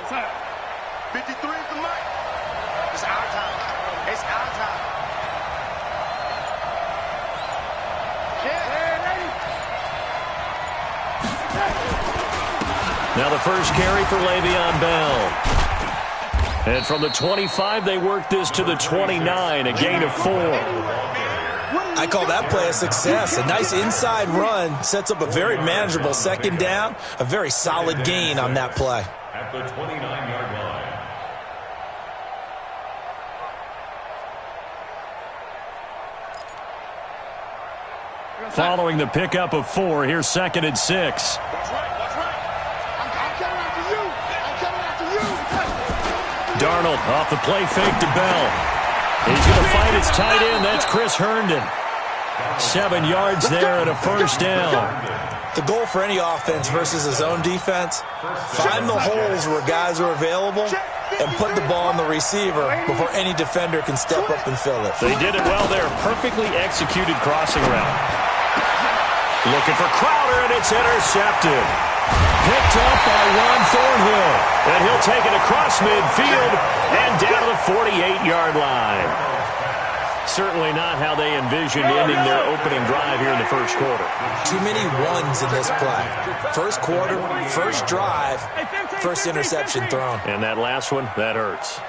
53 is the mic. It's our time. It's our time. Now the first carry for Le'Veon Bell. And from the 25, they work this to the 29, a gain of 4. I call that play a success. A nice inside run sets up a very manageable second down, a very solid gain on that play. At the 29-yard line. Following the pickup of 4, here's 2nd and 6. Watch right. I'm coming after you. I'm coming after you. Darnold off the play fake to Bell. He's going to find his tight end. That's Chris Herndon. 7 yards there and a first down. The goal for any offense versus his own defense, find the holes where guys are available and put the ball on the receiver before any defender can step up and fill it. They did it well there. Perfectly executed crossing route. Looking for Crowder, and it's intercepted. Picked up by Ron Thornhill. And he'll take it across midfield and down to the 48-yard line. Certainly not how they envisioned ending their opening drive here in the first quarter. Too many ones in this play. First quarter, first drive, first interception thrown. And that last one, that hurts.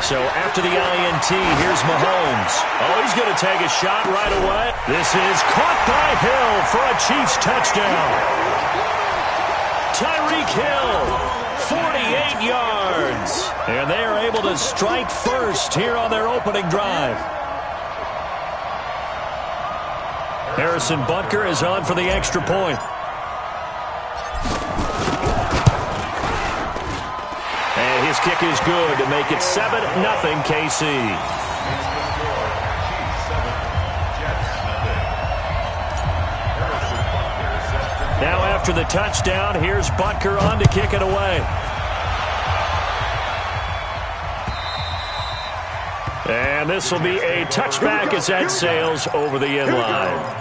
So after the INT, here's Mahomes. Oh, he's going to take a shot right away. This is caught by Hill for a Chiefs touchdown. Tyreek Hill, 48 yards. And they are able to strike first here on their opening drive. Harrison Butker is on for the extra point. And his kick is good to make it 7-0 KC. Now after the touchdown, here's Butker on to kick it away. And this will be a touchback as that sails over the end line.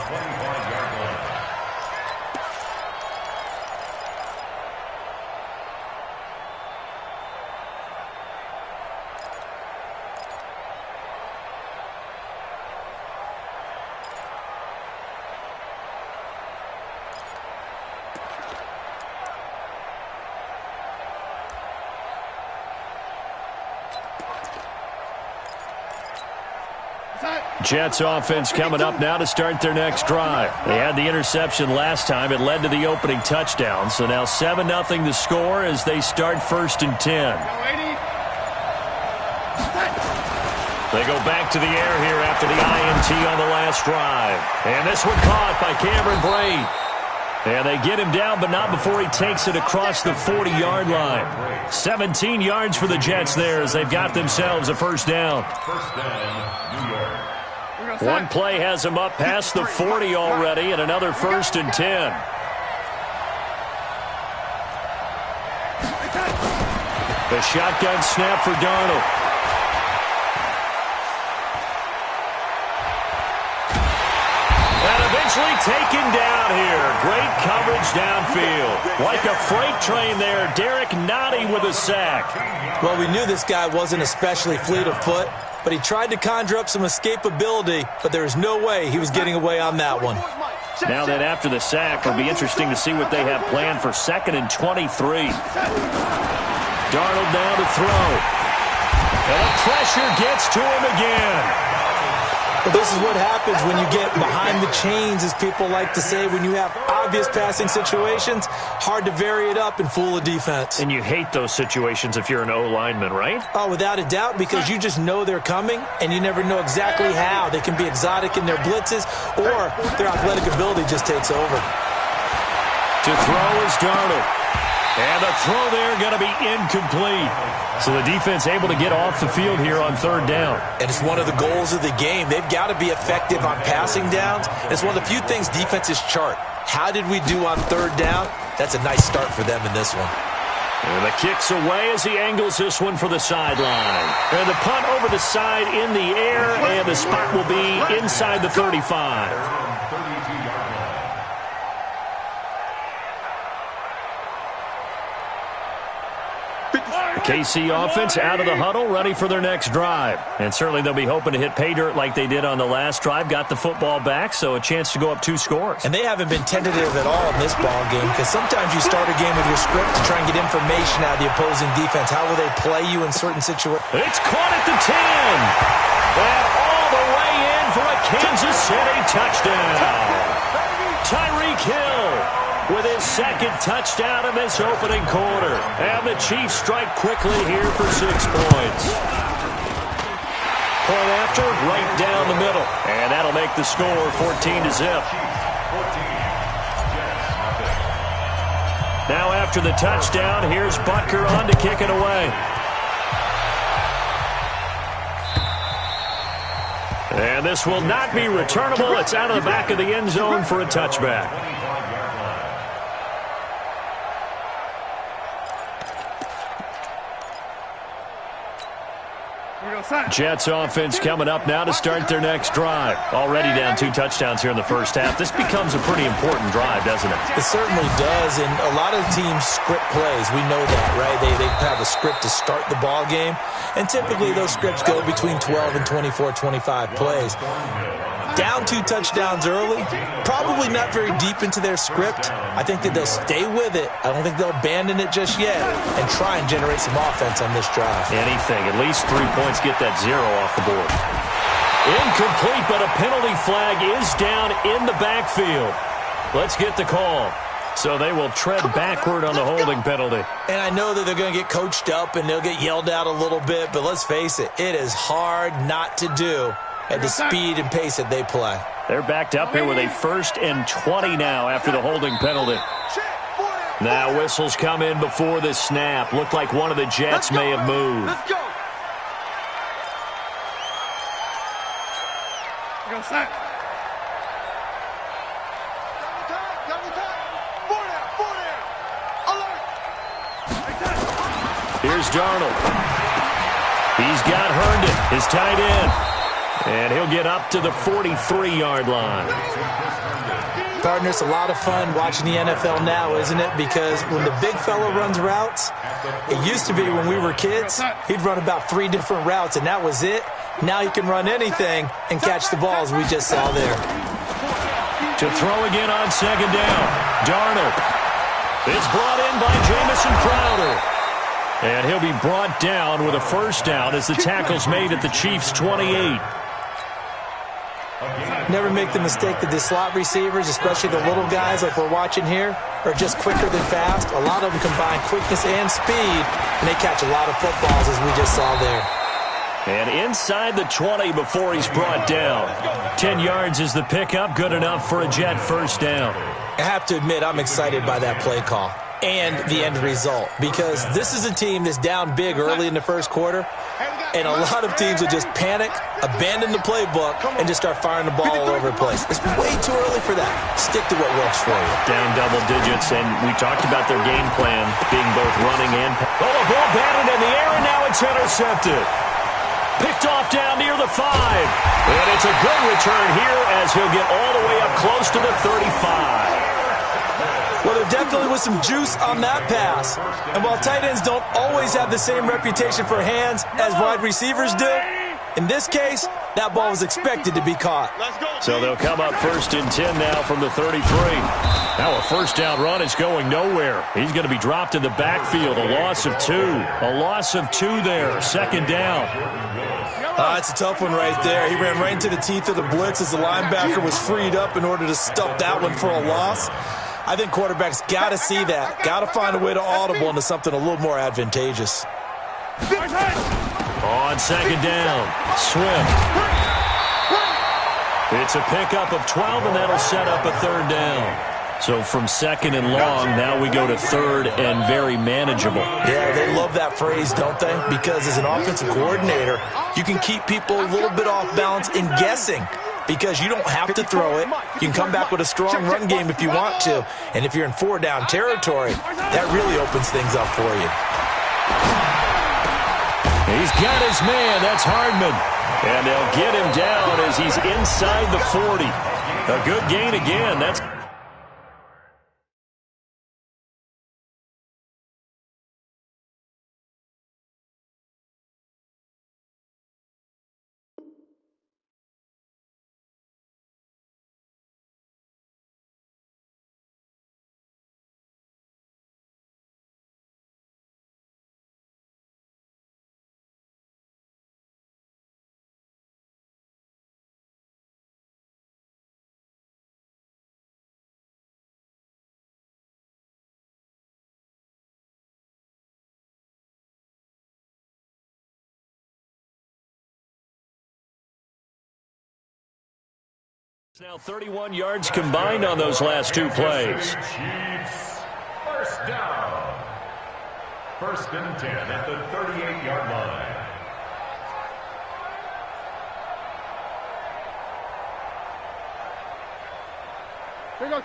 Jets offense coming up now to start their next drive. They had the interception last time. It led to the opening touchdown. So now 7-0 the score as they start 1st and 10. They go back to the air here after the INT on the last drive. And this one caught by Cameron Brate. And they get him down, but not before he takes it across the 40-yard line. 17 yards for the Jets there as they've got themselves a first down. First down, New York. One play has him up past the 40 already, and another 1st and 10. The shotgun snap for Darnold. And eventually taken down here. Great coverage downfield. Like a freight train there, Derek Nottie with a sack. Well, we knew this guy wasn't especially fleet of foot, but he tried to conjure up some escapability, but there was no way he was getting away on that one. Now that after the sack, it'll be interesting to see what they have planned for 2nd and 23. Darnold now to throw. And the pressure gets to him again. But this is what happens when you get behind the chains, as people like to say. When you have obvious passing situations, hard to vary it up and fool a defense. And you hate those situations if you're an O-lineman, right? Oh, without a doubt, because you just know they're coming, and you never know exactly how. They can be exotic in their blitzes, or their athletic ability just takes over. To throw is Darnold. And the throw there going to be incomplete. So the defense able to get off the field here on 3rd down. And it's one of the goals of the game. They've got to be effective on passing downs. It's one of the few things defenses chart. How did we do on 3rd down? That's a nice start for them in this one. And the kick's away as he angles this one for the sideline. And the punt over the side in the air, and the spot will be inside the 35. KC offense out of the huddle, ready for their next drive. And certainly they'll be hoping to hit pay dirt like they did on the last drive. Got the football back, so a chance to go up 2 scores. And they haven't been tentative at all in this ball game, because sometimes you start a game with your script to try and get information out of the opposing defense. How will they play you in certain situations? It's caught at the 10. And all the way in for a Kansas City touchdown. Tyreek Hill with his second touchdown in this opening quarter. And the Chiefs strike quickly here for 6 points. Point after, right down the middle. And that'll make the score 14-0. Now after the touchdown, here's Butker on to kick it away. And this will not be returnable. It's out of the back of the end zone for a touchback. Jets offense coming up now to start their next drive. Already down 2 touchdowns here in the first half. This becomes a pretty important drive, doesn't it? It certainly does, and a lot of teams script plays. We know that, right? They have a script to start the ball game, and typically those scripts go between 12 and 24, 25 plays. Down 2 touchdowns early, probably not very deep into their script. I think that they'll stay with it. I don't think they'll abandon it just yet and try and generate some offense on this drive. Anything. At least 3 points, get that 0 off the board. Incomplete, but a penalty flag is down in the backfield. Let's get the call. So they will tread backward on the holding penalty. And I know that they're going to get coached up and they'll get yelled out a little bit, but let's face it, it is hard not to do at the speed and pace that they play. They're backed up here with a 1st and 20 now after the holding penalty. Now whistles come in before the snap. Looked like one of the Jets may have moved. Let's go. Go sack. Here's Darnold. He's got Herndon, his tight end. And he'll get up to the 43-yard line. Partner, it's a lot of fun watching the NFL now, isn't it? Because when the big fella runs routes, it used to be when we were kids, he'd run about 3 different routes, and that was it. Now he can run anything and catch the balls we just saw there. To throw again on 2nd down. Darnold. It's brought in by Jamison Crowder. And he'll be brought down with a 1st down as the tackle's made at the Chiefs' 28. Never make the mistake that the slot receivers, especially the little guys like we're watching here, are just quicker than fast. A lot of them combine quickness and speed, and they catch a lot of footballs as we just saw there. And inside the 20 before he's brought down. 10 yards is the pickup, good enough for a Jet 1st down. I have to admit, I'm excited by that play call and the end result, because this is a team that's down big early in the first quarter, and a lot of teams will just panic, abandon the playbook, and just start firing the ball all over the place. It's way too early for that. Stick to what works for you. Down double digits, and we talked about their game plan being both running and... Oh, a ball batted in the air, and now it's intercepted. Picked off down near the 5. And it's a good return here as he'll get all the way up close to the 35. Well, there definitely was some juice on that pass. And while tight ends don't always have the same reputation for hands as wide receivers do, in this case, that ball was expected to be caught. So they'll come up 1st and 10 now from the 33. Now a 1st down run is going nowhere. He's going to be dropped in the backfield. A loss of 2. A loss of 2 there. 2nd down. It's a tough one right there. He ran right into the teeth of the blitz as the linebacker was freed up in order to stuff that one for a loss. I think quarterbacks got to see that. Got to find a way to audible into something a little more advantageous. On 2nd down, Swift. It's a pickup of 12, and that'll set up a 3rd down. So from 2nd and long, now we go to 3rd and very manageable. Yeah, they love that phrase, don't they? Because as an offensive coordinator, you can keep people a little bit off balance in guessing, because you don't have to throw it. You can come back with a strong run game if you want to. And if you're in 4-down territory, that really opens things up for you. He's got his man. That's Hardman. And they'll get him down as he's inside the 40. A good gain again. That's Now 31 yards combined on those last two plays. Chiefs, first down. First and 10 at the 38-yard line.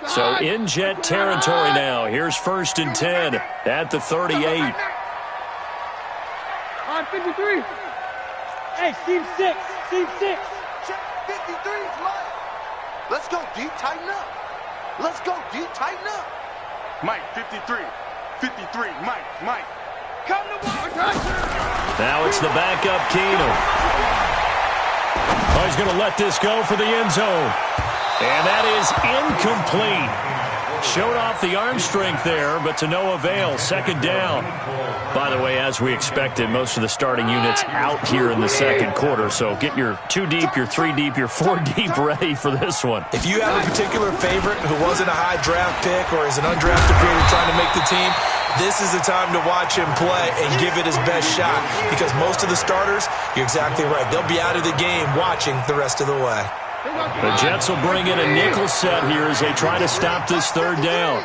So in Jet territory now. Here's first and 10 at the 38. 53. Hey, seam 6. Seam 6. Check 53's Mike. Let's go, D. Tighten up. Let's go, D. Tighten up. Mike, 53. 53. Mike. Come to one. Now it's the backup Keenum. Oh, he's going to let this go for the end zone. And that is incomplete. Showed off the arm strength there, but to no avail. Second down. By the way, as we expected, most of the starting units out here in the second quarter. So get your 2 deep, your 3 deep, your 4 deep ready for this one. If you have a particular favorite who wasn't a high draft pick or is an undrafted free agent trying to make the team, this is the time to watch him play and give it his best shot. Because most of the starters, you're exactly right, they'll be out of the game watching the rest of the way. The Jets will bring in a nickel set here as they try to stop this third down.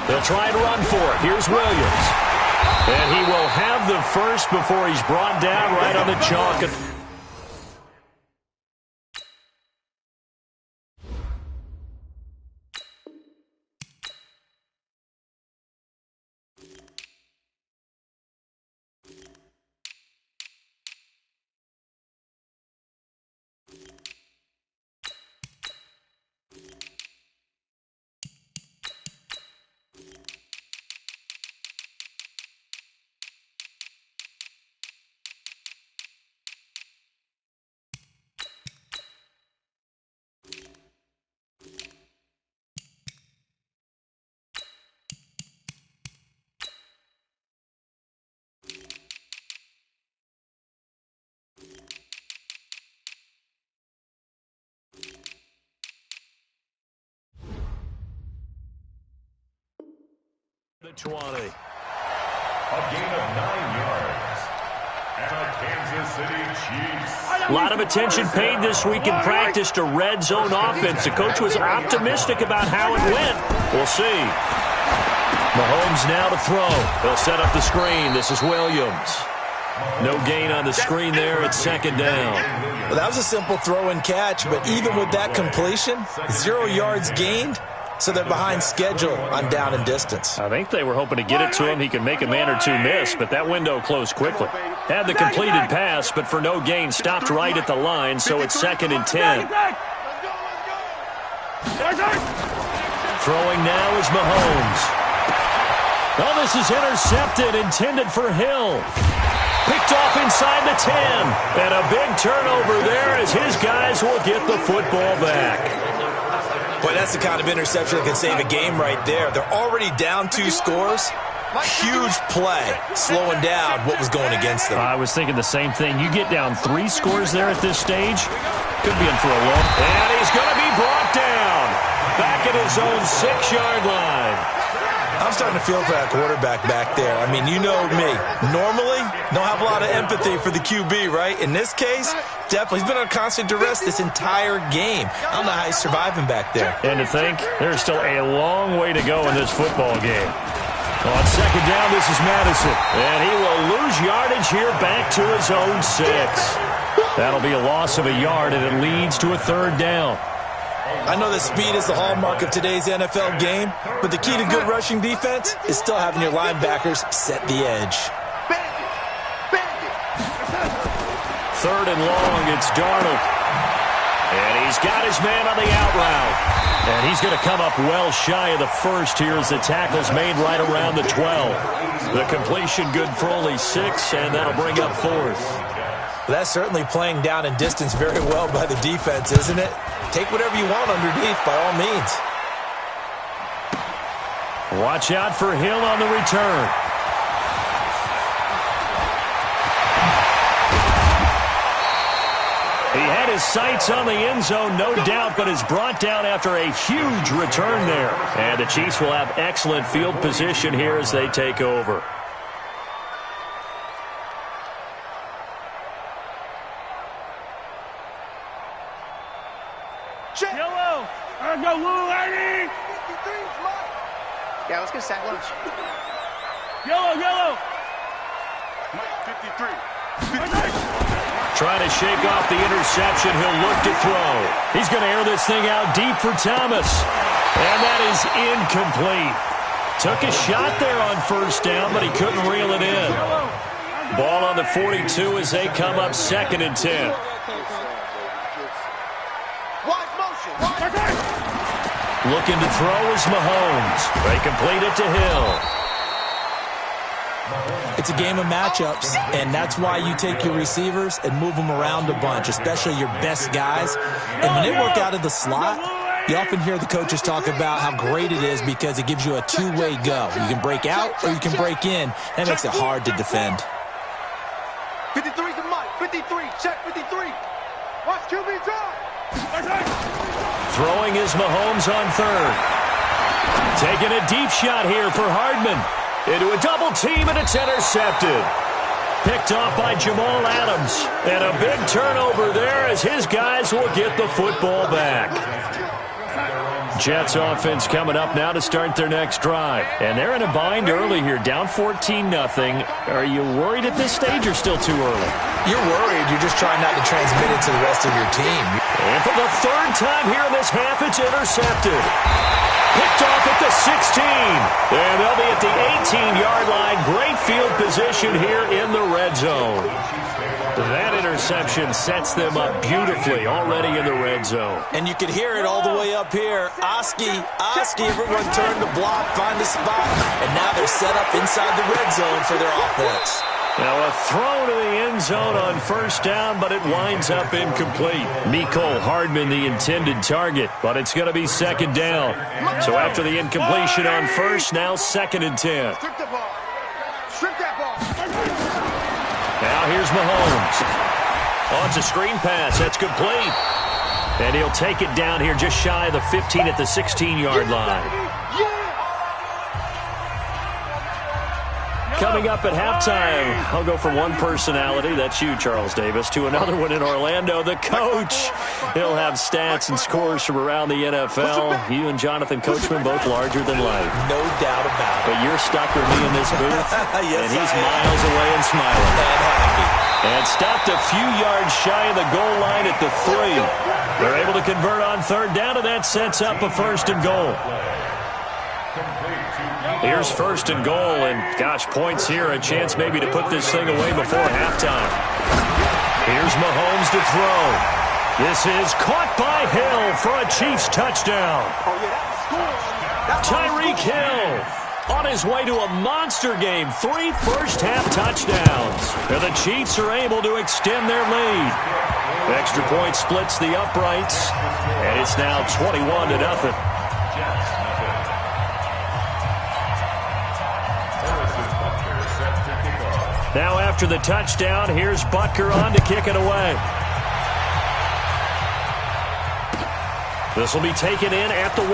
They'll try and run for it. Here's Williams. And he will have the first before he's brought down right on the chalk. The 20. A gain of 9 yards. And a Kansas City Chiefs. A lot of attention paid this week in practice to red zone offense. The coach was optimistic about how it went. We'll see. Mahomes now to throw. They'll set up the screen. This is Williams. No gain on the screen there. It's second down. Well, that was a simple throw and catch, but even with that completion, 0 yards gained, so they're behind schedule on down and distance. I think they were hoping to get it to him. He could make a man or two miss, but that window closed quickly. Had the completed pass, but for no gain, stopped right at the line, so it's second and 10. Throwing now is Mahomes. Oh, this is intercepted, intended for Hill. Picked off inside the 10. And a big turnover there as his guys will get the football back. Boy, that's the kind of interception that can save a game right there. They're already down 2 scores. Huge play, slowing down what was going against them. I was thinking the same thing. You get down 3 scores there at this stage, could be in for a look. And he's going to be brought down back at his own 6-yard line. I'm starting to feel for that quarterback back there. I mean, you know me. Normally, don't have a lot of empathy for the QB, right? In this case, definitely. He's been on constant duress this entire game. I don't know how he's surviving back there. And to think, there's still a long way to go in this football game. On second down, this is Madison. And he will lose yardage here back to his own 6. That'll be a loss of a yard, and it leads to a third down. I know that speed is the hallmark of today's NFL game, but the key to good rushing defense is still having your linebackers set the edge. Third and long, it's Darnold. And he's got his man on the out route. And he's going to come up well shy of the first here as the tackle's made right around the 12. The completion good for only 6, and that'll bring up 4th. Well, that's certainly playing down in distance very well by the defense, isn't it? Take whatever you want underneath by all means. Watch out for Hill on the return. He had his sights on the end zone, no doubt, but is brought down after a huge return there. And the Chiefs will have excellent field position here as they take over. Let's go, Lou, lady! 53's mine. Yeah, let's get a sack lunch. Yellow! Mike, 53. Trying to shake off the interception. He'll look to throw. He's going to air this thing out deep for Thomas. And that is incomplete. Took a shot there on first down, but he couldn't reel it in. Ball on the 42 as they come up 2nd and 10. Wide motion. Looking to throw is Mahomes. They complete it to Hill. It's a game of matchups, and that's why you take your receivers and move them around a bunch, especially your best guys. And when they work out of the slot, you often hear the coaches talk about how great it is because it gives you a two-way go. You can break out or you can break in. That makes it hard to defend. 53's the Mike. 53. Check 53. Watch QB drive. Throwing is Mahomes on 3rd. Taking a deep shot here for Hardman. Into a double team, and it's intercepted. Picked off by Jamal Adams. And a big turnover there as his guys will get the football back. Jets offense coming up now to start their next drive. And they're in a bind early here, down 14-0. Are you worried at this stage or still too early? You're worried. You're just trying not to transmit it to the rest of your team. And for the 3rd time here in this half, it's intercepted. Picked off at the 16. And they'll be at the 18-yard line. Great field position here in the red zone. That interception sets them up beautifully already in the red zone. And you could hear it all the way up here. Oski, everyone turned to block, find a spot, and now they're set up inside the red zone for their offense. Now a throw to the end zone on first down, but it winds up incomplete. Mecole Hardman the intended target, but it's going to be 2nd down. So after the incompletion on first, now 2nd and 10. Strip the ball. Strip that ball. Now here's Mahomes. Oh, it's a screen pass. That's complete. And he'll take it down here just shy of the 15 at the 16-yard line. Coming up at halftime, I'll go from one personality, that's you, Charles Davis, to another one in Orlando, the coach. He'll have stats and scores from around the NFL. You and Jonathan Coachman both larger than life. No doubt about it. But you're stuck with me in this booth, yes, and he's miles away and smiling. And happy. And stopped a few yards shy of the goal line at the 3. They're able to convert on 3rd down, and that sets up a 1st and goal. Here's 1st and goal, and gosh, points here, a chance maybe to put this thing away before halftime. Here's Mahomes to throw. This is caught by Hill for a Chiefs touchdown. Tyreek Hill on his way to a monster game, 3 first-half touchdowns. And the Chiefs are able to extend their lead. Extra point splits the uprights, and it's now 21-0. Now after the touchdown, here's Butker on to kick it away. This will be taken in at the 1.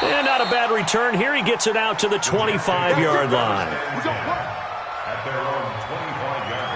And not a bad return here. He gets it out to the 25-yard line. At their own 25-yard line.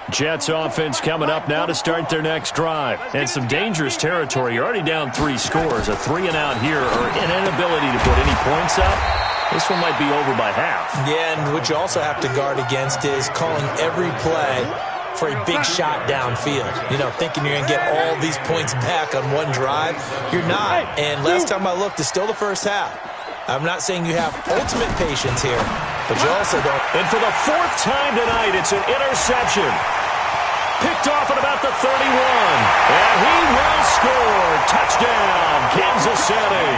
Jets offense coming up now to start their next drive. And some dangerous territory. You're already down 3 scores. A 3-and-out here or an inability to put any points up. This one might be over by half. Yeah, and what you also have to guard against is calling every play for a big shot downfield. You know, thinking you're going to get all these points back on one drive. You're not. And last time I looked, it's still the first half. I'm not saying you have ultimate patience here, but you also don't. And for the 4th time tonight, it's an interception. Picked off at about the 31. And he will score. Touchdown, Kansas City.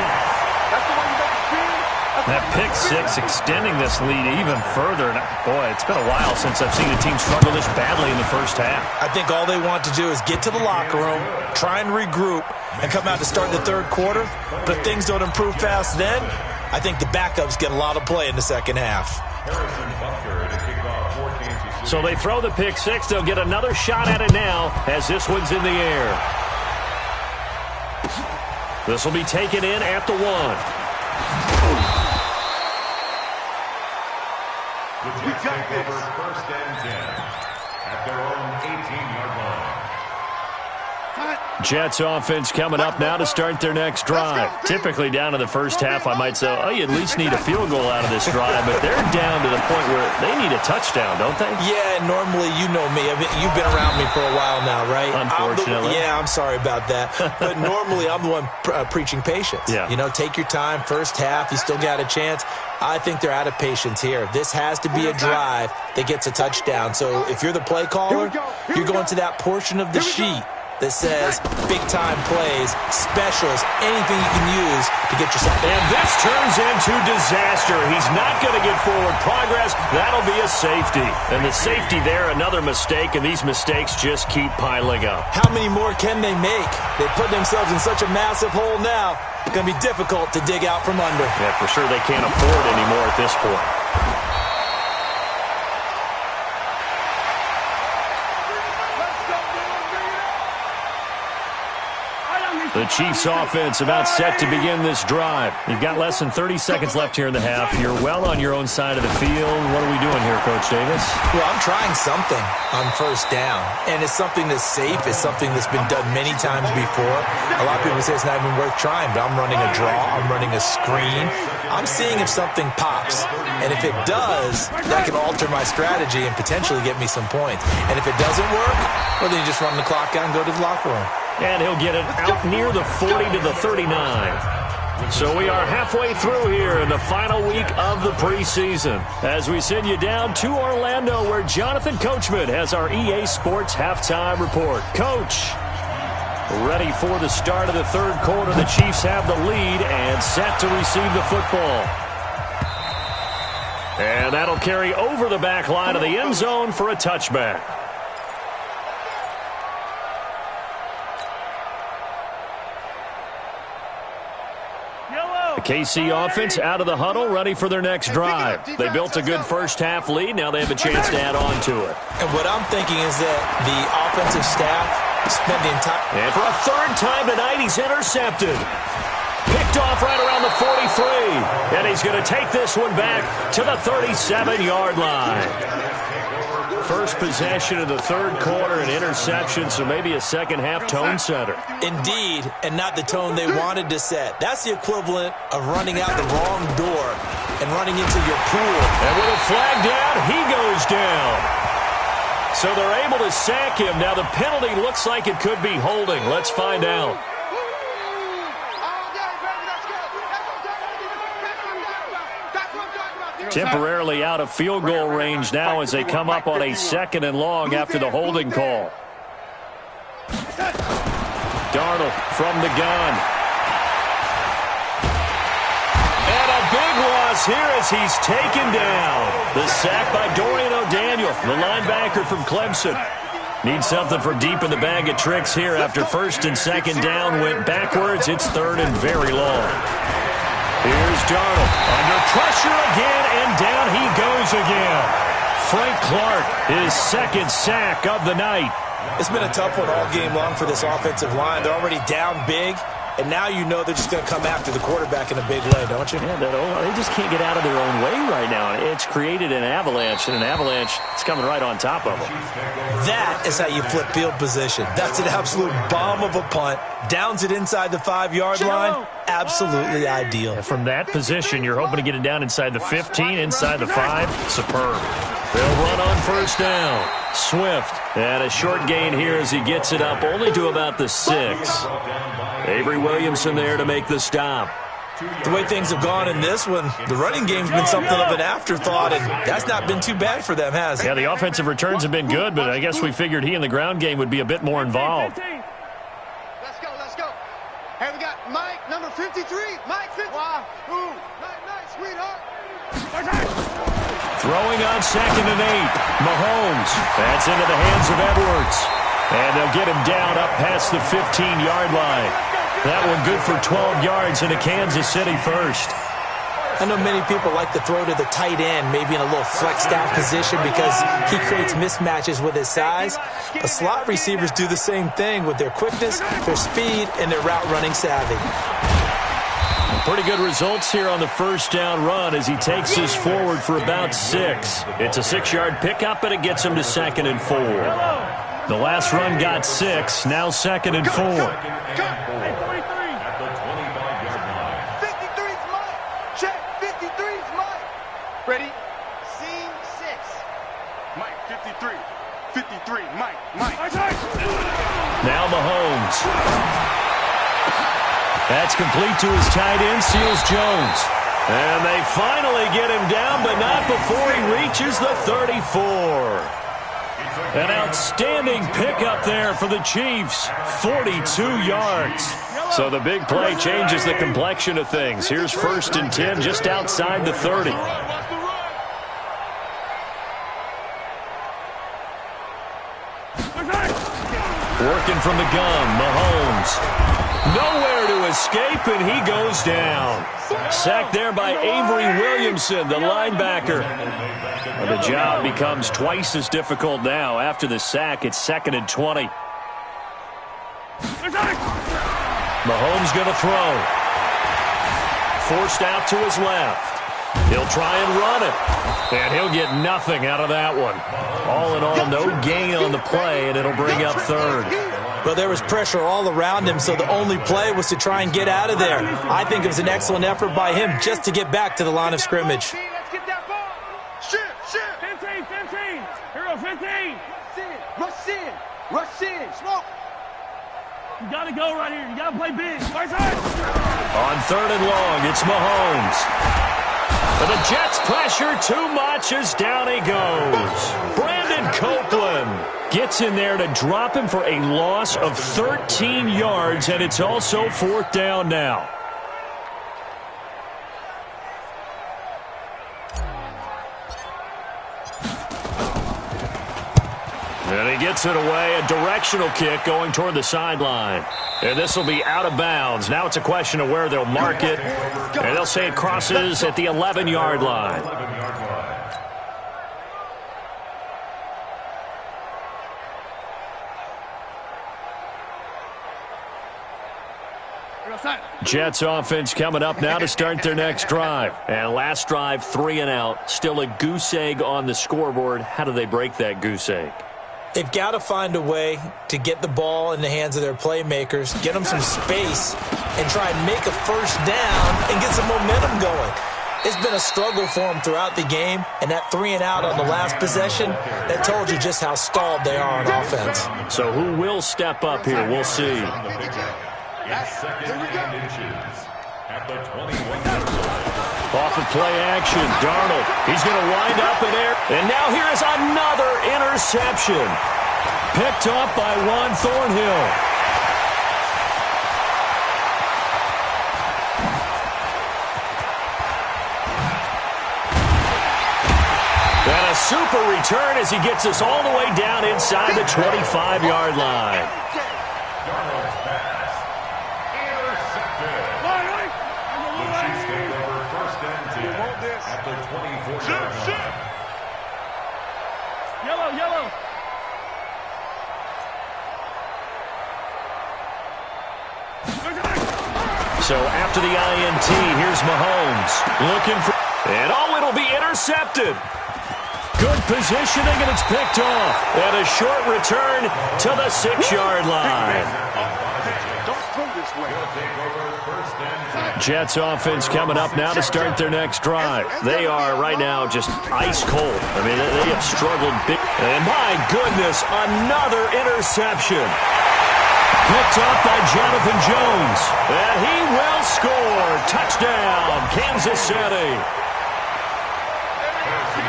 That pick 6 extending this lead even further. And boy, it's been a while since I've seen a team struggle this badly in the first half. I think all they want to do is get to the locker room, try and regroup, and come out to start the 3rd quarter. But if things don't improve fast then, I think the backups get a lot of play in the second half. Harrison Butker to kick off for Kansas So they throw the pick six. They'll get another shot at it now as this one's in the air. This will be taken in at the 1. The Jets take over 1st and 10 at their own 18-yard line. Jets offense coming up now to start their next drive. Typically down in the first half, I might say, oh, you at least need a field goal out of this drive, but they're down to the point where they need a touchdown, don't they? Yeah, normally, you know me. You've been around me for a while now, right? Unfortunately. I'm sorry about that. But normally, I'm the one preaching patience. Yeah. You know, take your time. First half, you still got a chance. I think they're out of patience here. This has to be a drive that gets a touchdown. So if you're the play caller, you're going to that portion of the sheet that says big-time plays, specials, anything you can use to get yourself. And this turns into disaster. He's not going to get forward progress. That'll be a safety. And the safety there, another mistake, and these mistakes just keep piling up. How many more can they make? They put themselves in such a massive hole now. It's going to be difficult to dig out from under. Yeah, for sure they can't afford anymore at this point. The Chiefs offense about set to begin this drive. You've got less than 30 seconds left here in the half. You're well on your own side of the field. What are we doing here, Coach Davis? Well, I'm trying something on first down, and it's something that's safe. It's something that's been done many times before. A lot of people say it's not even worth trying, but I'm running a draw. I'm running a screen. I'm seeing if something pops, and if it does, that can alter my strategy and potentially get me some points. And if it doesn't work, well, then you just run the clock out and go to the locker room. And he'll get it out near the 40 to the 39. So we are halfway through here in the final week of the preseason as we send you down to Orlando where Jonathan Coachman has our EA Sports halftime report. Coach, ready for the start of the third quarter. The Chiefs have the lead and set to receive the football. And that'll carry over the back line of the end zone for a touchback. The KC offense out of the huddle, ready for their next drive. They built a good first-half lead. Now they have a chance to add on to it. And what I'm thinking is that the offensive staff spent the entire... And for a third time tonight, he's intercepted. Picked off right around the 43. And he's going to take this one back to the 37-yard line. First possession of the third quarter, an interception, so maybe a second-half tone setter. Indeed, and not the tone they wanted to set. That's the equivalent of running out the wrong door and running into your pool. And with a flag down, he goes down. So they're able to sack him. Now the penalty looks like it could be holding. Let's find out. Temporarily out of field goal range now as they come up on a 2nd and long after the holding call. Darnold from the gun. And a big loss here as he's taken down. The sack by Dorian O'Daniel, the linebacker from Clemson. Needs something from deep in the bag of tricks here after 1st and 2nd down went backwards. It's 3rd and very long. Here's Darnold under pressure again, and down he goes again. Frank Clark, his 2nd sack of the night. It's been a tough one all game long for this offensive line. They're already down big, and now you know they're just going to come after the quarterback in a big way, don't you? Yeah, they just can't get out of their own way right now. It's created an avalanche, and an avalanche is coming right on top of them. That is how you flip field position. That's an absolute bomb of a punt. Downs it inside the 5-yard line. Absolutely ideal. From that position, you're hoping to get it down inside the 15, inside the 5. Superb. They'll run on first down. Swift. And a short gain here as he gets it up only to about the 6. Avery Williamson there to make the stop. The way things have gone in this one, the running game's been something of an afterthought, and that's not been too bad for them, has it? Yeah, the offensive returns have been good, but I guess we figured he in the ground game would be a bit more involved. Let's go. Hey, we got Mike, number 53. Mike, 50. Wow. Ooh. Nice, sweetheart. Throwing on 2nd and 8. Mahomes. That's into the hands of Edwards. And they'll get him down up past the 15-yard line. That one good for 12 yards into Kansas City first. I know many people like to throw to the tight end, maybe in a little flexed out position because he creates mismatches with his size. But slot receivers do the same thing with their quickness, their speed, and their route running savvy. Pretty good results here on the first down run as he takes this forward for about 6. It's a 6-yard pickup, and it gets him to 2nd and 4. The last run got 6, now 2nd and 4. At the 25-yard line. 53's Mike. Check. 53's Mike. Ready? Scene 6. Mike, 53. 53, Mike. Now Mahomes. That's complete to his tight end, Seals Jones. And they finally get him down, but not before he reaches the 34. An outstanding pickup there for the Chiefs, 42 yards. So the big play changes the complexion of things. Here's 1st and 10 just outside the 30. Working from the gun, Mahomes. Nowhere to escape, and he goes down. Sacked there by Avery Williamson, the linebacker. And the job becomes twice as difficult now. After the sack, it's 2nd and 20. Mahomes going to throw. Forced out to his left. He'll try and run it. And he'll get nothing out of that one. All in all, no gain on the play, and it'll bring up 3rd. Well, there was pressure all around him, so the only play was to try and get out of there. I think it was an excellent effort by him just to get back to the line of scrimmage. Let's get that ball. Shift. 15. Hero 15. Rush in. Smoke. You got to go right here. You got to play big. Right side. On 3rd and long, it's Mahomes. But the Jets pressure too much as down he goes. Brandon Copeland gets in there to drop him for a loss of 13 yards, and it's also 4th down now. And he gets it away, a directional kick going toward the sideline. And this will be out of bounds. Now it's a question of where they'll mark it. And they'll say it crosses at the 11-yard line. Jets offense coming up now to start their next drive. And last drive, 3 and out. Still a goose egg on the scoreboard. How do they break that goose egg? They've got to find a way to get the ball in the hands of their playmakers, get them some space, and try and make a first down and get some momentum going. It's been a struggle for them throughout the game, and that 3 and out on the last possession, that told you just how stalled they are on offense. So who will step up here? We'll see. It's 2nd and inches at the 21-yard line. Off of play action, Darnold. He's going to wind up in air. And now here is another interception. Picked up by Juan Thornhill. And a super return as he gets us all the way down inside the 25-yard line. Darnold's pass. Intercepted. The Chiefs take over 1st and 10 at the 24-yard line. Yellow. So after the INT, here's Mahomes looking for, and it'll be intercepted. Good positioning, and it's picked off. And a short return to the 6-yard line. Don't throw this way. Jets offense coming up now to start their next drive. They are right now just ice cold. I mean, they have struggled big. And my goodness, another interception. Picked up by Jonathan Jones. And he will score. Touchdown, Kansas City.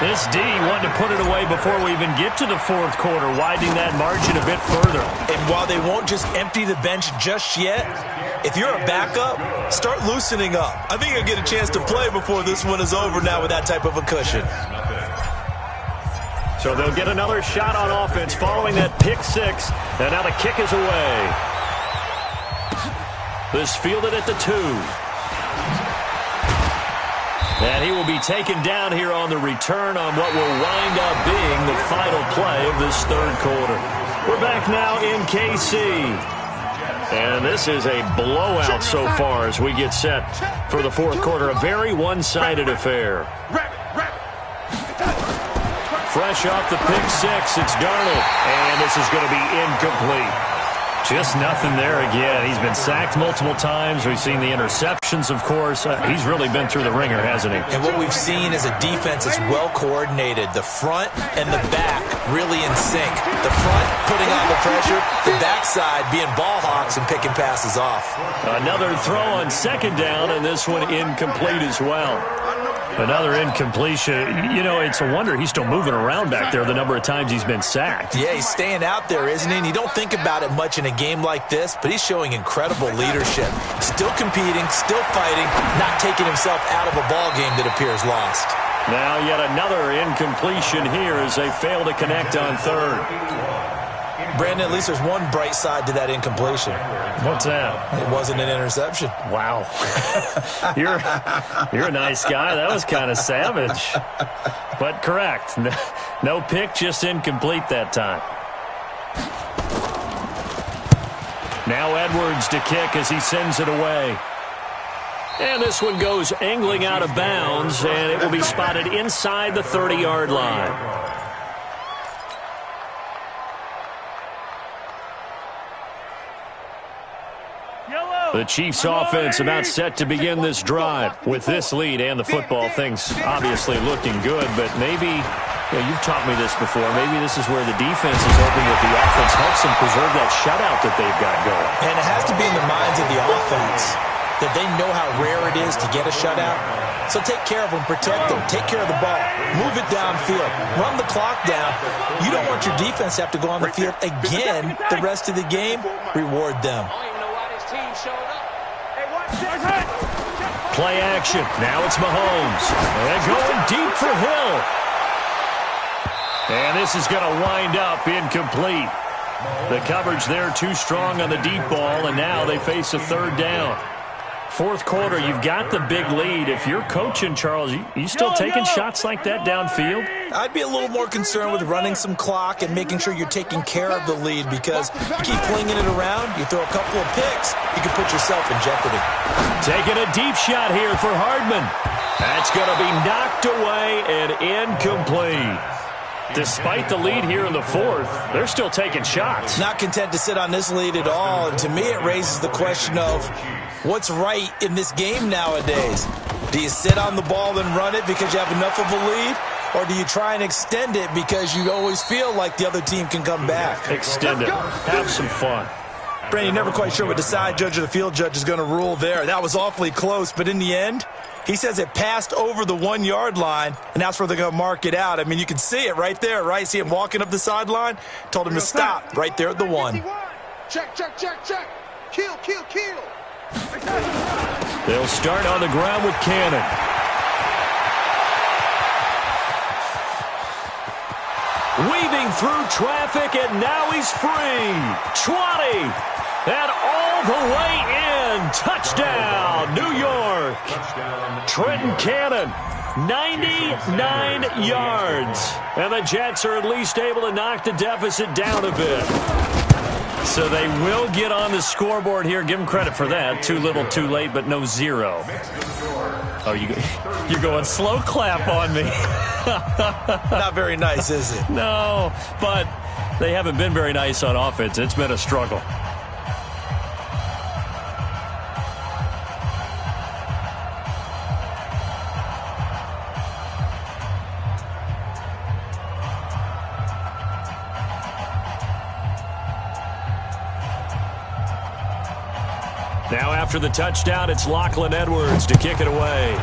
This D wanted to put it away before we even get to the 4th quarter, widening that margin a bit further. And while they won't just empty the bench just yet, if you're a backup, start loosening up. I think you'll get a chance to play before this one is over now with that type of a cushion. So they'll get another shot on offense following that pick 6. And now the kick is away. This fielded at the 2. And he will be taken down here on the return on what will wind up being the final play of this third quarter. We're back now in KC. And this is a blowout so far as we get set for the fourth quarter. A very one-sided affair. Fresh off the pick six, it's Darnold. And this is going to be incomplete. Just nothing there again. He's been sacked multiple times. We've seen the interceptions, of course. He's really been through the ringer, hasn't he? And what we've seen is a defense that's well-coordinated. The front and the back really in sync. The front putting on the pressure, the backside being ball hawks and picking passes off. Another throw on second down, and this one incomplete as well. Another incompletion. You know, it's a wonder he's still moving around back there the number of times he's been sacked. Yeah, he's staying out there, isn't he? And you don't think about it much in a game like this, but he's showing incredible leadership. Still competing, still fighting, not taking himself out of a ball game that appears lost. Now yet another incompletion here as they fail to connect on third. Brandon, at least there's one bright side to that incompletion. What's that? It wasn't an interception. Wow. You're a nice guy. That was kind of savage. But correct. No pick, just incomplete that time. Now Edwards to kick as he sends it away. And this one goes angling out of bounds, and it will be spotted inside the 30-yard line. The Chiefs offense about set to begin this drive. With this lead and the football, things obviously looking good, but maybe, you've taught me this before, maybe this is where the defense is hoping that the offense helps them preserve that shutout that they've got going. And it has to be in the minds of the offense that they know how rare it is to get a shutout. So take care of them, protect them, take care of the ball, move it downfield, run the clock down. You don't want your defense to have to go on the field again the rest of the game. Reward them. Play action. Now it's Mahomes. And going deep for Hill. And this is going to wind up incomplete. The coverage there too strong on the deep ball, and now they face a third down. Fourth quarter, you've got the big lead. If you're coaching, Charles, you still taking shots like that downfield? I'd be a little more concerned with running some clock and making sure you're taking care of the lead, because you keep flinging it around, you throw a couple of picks, you can put yourself in jeopardy. Taking a deep shot here for Hardman. That's going to be knocked away and incomplete. Despite the lead here in the fourth, they're still taking shots. Not content to sit on this lead at all, and to me it raises the question of what's right in this game nowadays. Do you sit on the ball and run it because you have enough of a lead, or do you try and extend it because you always feel like the other team can come back? Extend it. Have some fun. Brandon, you're never quite sure what the side judge or the field judge is going to rule there. That was awfully close, but in the end, he says it passed over the 1 yard line, and that's where they're going to mark it out. I mean, you can see it right there, right? See him walking up the sideline? Told him to stop right there at the 1. Check, check, check, check. Kill, kill, kill. They'll start on the ground with Cannon. Weaving through traffic, and now he's free. 20, and all the way in. Touchdown, New York. Trenton Cannon, 99 yards. And the Jets are at least able to knock the deficit down a bit. So they will get on the scoreboard here. Give them credit for that. Too little, too late, but no zero. Oh, you're going slow clap on me. Not very nice, is it? No, but they haven't been very nice on offense. It's been a struggle. Now after the touchdown, it's Lachlan Edwards to kick it away.